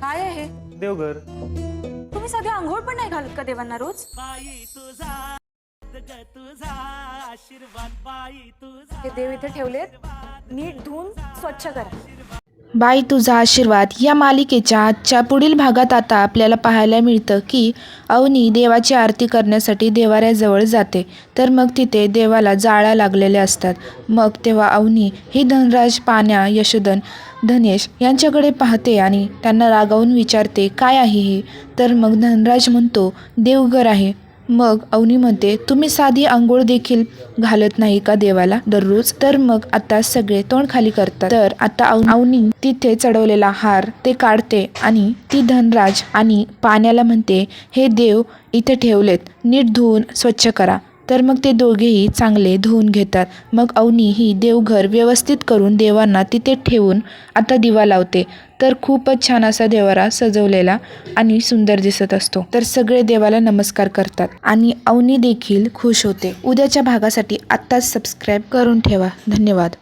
काय आहे? देवघर. तुम्ही साधे आंघोळ पण नाही घालत का देवांना रोज? हे देव इथे ठेवलेत, नीट धुवून स्वच्छ करा. बाई तुझा आशीर्वाद या मालिकेच्या आजच्या पुढील भागात आता आपल्याला पाहायला मिळतं की अवनी देवाची आरती करण्यासाठी देवाऱ्याजवळ जाते. तर मग तिथे देवाला जाळ्या लागलेल्या असतात. मग तेव्हा अवनी ही धनराज, पाण्या, यशोधन, धनेश यांच्याकडे पाहते आणि त्यांना रागावून विचारते, काय आहे हे? तर मग धनराज म्हणतो, देवघर आहे. मग अवनी म्हणते, तुम्ही साधी आंघोळ देखील घालत नाही का देवाला दररोज? तर मग आता सगळे तोंड खाली करतात. तर आता अवनी तिथे चढवलेला हार ते काढते आणि ती धनराज आणि पाण्याला म्हणते, हे देव इथे ठेवलेत, नीट धुवून स्वच्छ करा. तर मग ते दोघेही चांगले धुवून घेतात. मग अवनी ही देवघर व्यवस्थित करून देवांना तिथे ठेवून आता दिवा लावते. तर खूपच छान असा देवारा सजवलेला आणि सुंदर दिसत असतो. तर सगळे देवाला नमस्कार करतात आणि अवनी देखील खुश होते. उद्याच्या भागासाठी आत्ताच सबस्क्राईब करून ठेवा. धन्यवाद.